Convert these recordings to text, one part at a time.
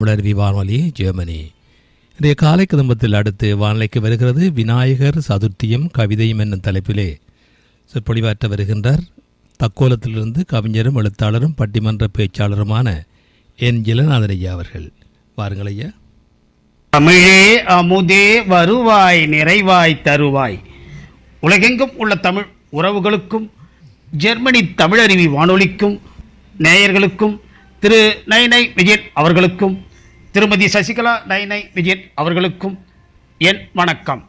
உணர்வி வானொலி ஜெர்மனி. இன்றைய காலை கதம்பத்தில் அடுத்து வானிலைக்கு வருகிறது விநாயகர் சதுர்த்தியும் கவிதையும் என்னும் தலைப்பிலே சொற்பொழிவாற்ற வருகின்றார் தக்கோலத்திலிருந்து கவிஞரும் எழுத்தாளரும் பட்டிமன்ற பேச்சாளருமான என் ஜிலநாதன் ஐயா அவர்கள். வாருங்கள் ஐயா. தமிழே அமுதே வருவாய் நிறைவாய் தருவாய். உலகெங்கும் உள்ள தமிழ் உறவுகளுக்கும் ஜெர்மனி தமிழருவி வானொலிக்கும் நேயர்களுக்கும் திரு நைனை விஜயன் அவர்களுக்கும் திருமதி சசிகலா நைனை விஜயன் அவர்களுக்கும் என் வணக்கம்.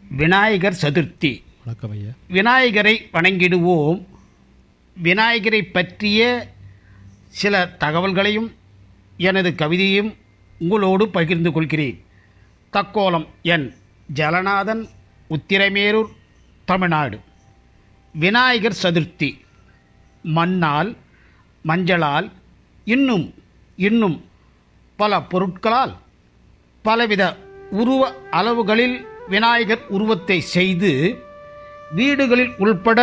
விநாயகர் சதுர்த்தி. வணக்கம் ஐயா. விநாயகரை வணங்கிடுவோம். விநாயகரை பற்றிய சில தகவல்களையும் எனது கவிதையும் உங்களோடு பகிர்ந்து கொள்கிறேன். தக்கோலம் என் ஜலநாதன், உத்திரமேரூர், தமிழ்நாடு. விநாயகர் சதுர்த்தி மண்ணால், மஞ்சளால், இன்னும் பல பொருட்களால் பலவித உருவ அளவுகளில் விநாயகர் உருவத்தை செய்து வீடுகளில் உள்பட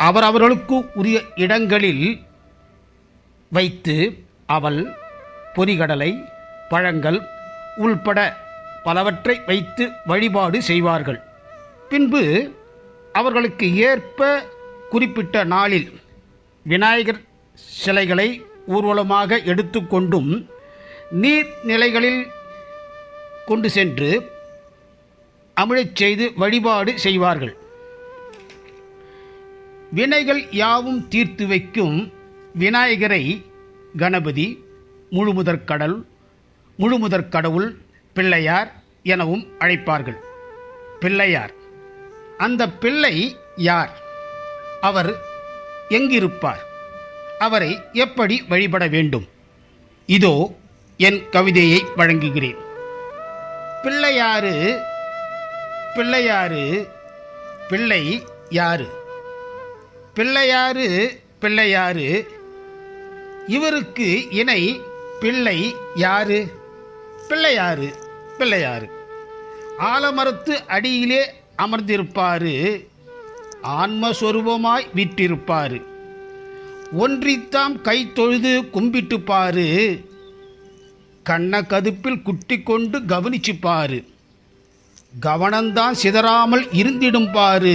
அவரவர்களுக்கு உரிய இடங்களில் வைத்து அவல், பொரிகடலை, பழங்கள் உள்பட பலவற்றை வைத்து வழிபாடு செய்வார்கள். பின்பு அவர்களுக்கு ஏற்ப குறிப்பிட்ட நாளில் விநாயகர் சிலைகளை ஊர்வலமாக எடுத்துக்கொண்டும் நீர்நிலைகளில் கொண்டு சென்று அமிழச் செய்து வழிபாடு செய்வார்கள். வினைகள் யாவும் தீர்த்து வைக்கும் விநாயகரை கணபதி, முழுமுதற் கடவுள், பிள்ளையார் எனவும் அழைப்பார்கள். பிள்ளையார், அந்த பிள்ளை யார்? அவர் எங்கிருப்பார்? அவரை எப்படி வழிபட வேண்டும்? இதோ என் கவிதையை வழங்குகிறேன். பிள்ளையாறு பிள்ளை யாரு? பிள்ளையாறு இவருக்கு இணை பிள்ளை யாரு? பிள்ளையாறு ஆலமரத்து அடியிலே அமர்ந்திருப்பாரு, ஆன்மஸ்வரூபமாய் விற்றிருப்பாரு. ஒன்றித்தாம் கை தொழுது கும்பிட்டு பாரு, கண்ண கதுப்பில் குட்டி கொண்டு கவனிச்சு பாரு. கவனந்தான் சிதறாமல் இருந்திடும் பாரு,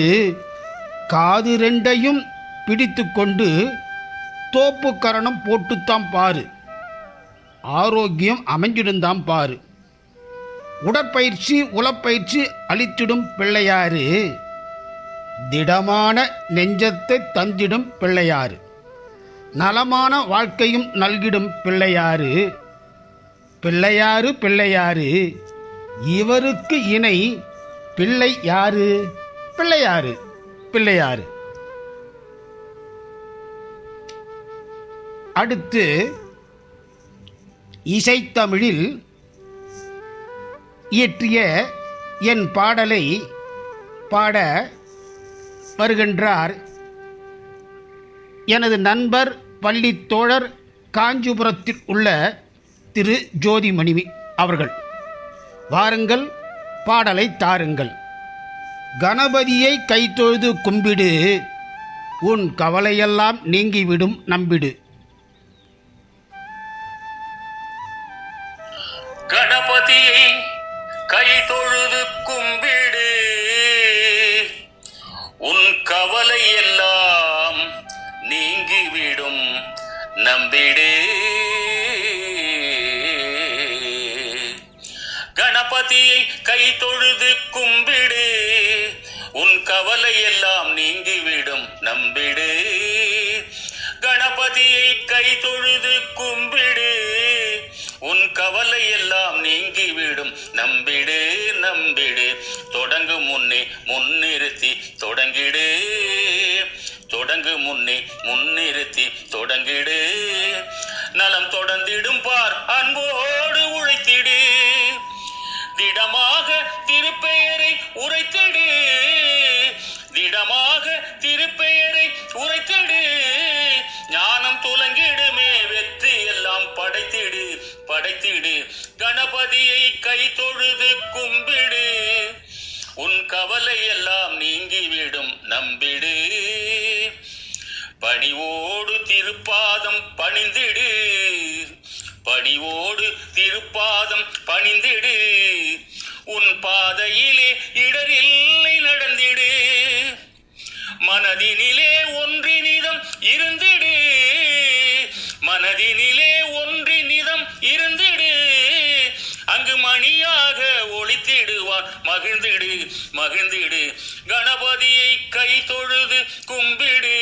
காது ரெண்டையும் பிடித்து கொண்டு தோப்பு கரணம் போட்டுத்தான் பாரு, ஆரோக்கியம் அமைஞ்சிடுந்தாம் பாரு. உடற்பயிற்சி உளப்பயிற்சி அளித்திடும் பிள்ளையாறு, திடமான நெஞ்சத்தை தந்திடும் பிள்ளையாறு, நலமான வாழ்க்கையும் நல்கிடும் பிள்ளையாறு. பிள்ளையாறு இவருக்கு இணை பிள்ளை யாரு? பிள்ளையாறு. அடுத்து இசைத்தமிழில் இயற்றிய என் பாடலை பாட வருகின்றார் எனது நண்பர், பள்ளி தோழர், காஞ்சிபுரத்தில் உள்ள திரு ஜோதிமணி அவர்கள். வாருங்கள், பாடலை தாருங்கள். கணபதியை கைத்தொழுது கும்பிடு, உன் கவலையெல்லாம் நீங்கிவிடும் நம்பிடு. கணபதியை கைதொழுது கும்பிடு, உன் கவலை எல்லாம் நீங்கிவிடும் நம்பிடு. கணபதியை கைதொழுது கும்பிடு, உன் கவலை எல்லாம் நீங்கிவிடும் நம்பிடு. கணபதியை கைதொழுது கும்பிடு, உன் கவலை எல்லாம் நீங்கிவிடும் நம்பிடு. தொடங்கு முன்னே முன்னிறுத்தி தொடங்கிடு, முன்னிறுத்தி தொடங்கிடு. நலம் தொடர்ந்திடும் பார், அன்போடு உழைத்திடு, திடமாக திருப்பெயரை உரைத்திடு, ஞானம் துலங்கிடுமே, வெற்றி எல்லாம் படைத்திடு. கணபதியை கை தொழுது கும்பிடு, உன் கவலை எல்லாம் நீங்கிவிடும் நம்பிடு. பணிவோடு திருப்பாதம் பணிந்திடு, பணிவோடு திருப்பாதம் பணிந்திடு உன் பாதையிலே இடரில்லை நடந்திடு மனதினிலே ஒன்றினிதம் இருந்திடு மனதினிலே ஒன்றினிதம் இருந்திடு அங்கு மணியாக ஒளித்திடுவான் மகிழ்ந்திடு மகிழ்ந்திடு கணபதியை கை தொழுது கும்பிடு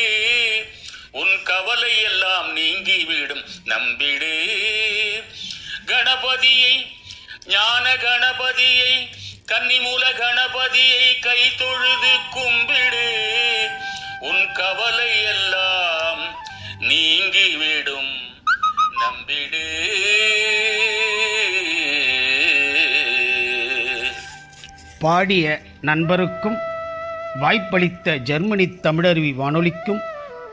உன் கவலை எல்லாம் நீங்கிவிடும் நம்பிடு கணபதியை ஞான கணபதியை கன்னிமூல கணபதியை கை தொழுது கும்பிடு உன் கவலை எல்லாம் நீங்கிவிடும் நம்பிடு. பாடிய நண்பருக்கும் வாய்ப்பளித்த ஜெர்மனி தமிழருவி வானொலிக்கும்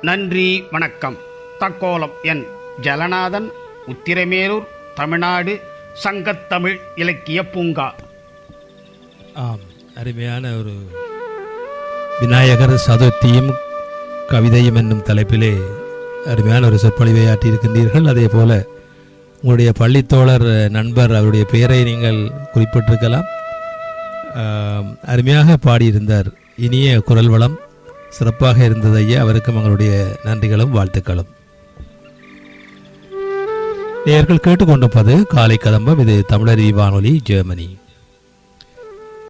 நன்றி வணக்கம். தக்கோலம் என் ஜலநாதன், உத்திரமேரூர், தமிழ்நாடு, சங்கத்தமிழ் இலக்கிய பூங்கா. ஆம், அருமையான ஒரு விநாயகர் சதுர்த்தியும் கவிதையும் என்னும் தலைப்பிலே அருமையான ஒரு சொற்பொழிவை ஆற்றியிருக்கின்றீர்கள். அதே போல உங்களுடைய பள்ளித்தோழர் நண்பர் அவருடைய பெயரை நீங்கள் குறிப்பிட்டிருக்கலாம். அருமையாக பாடியிருந்தார். இனிய குரல் வளம் சிறப்பாக இருந்தது ஐயா. அவருக்கும் எங்களுடைய நன்றிகளும் வாழ்த்துக்களும். நேயர்கள் கேட்டுக்கொண்டிருப்பது காலை கதம்பம். இது தமிழருவி வானொலி, ஜெர்மனி.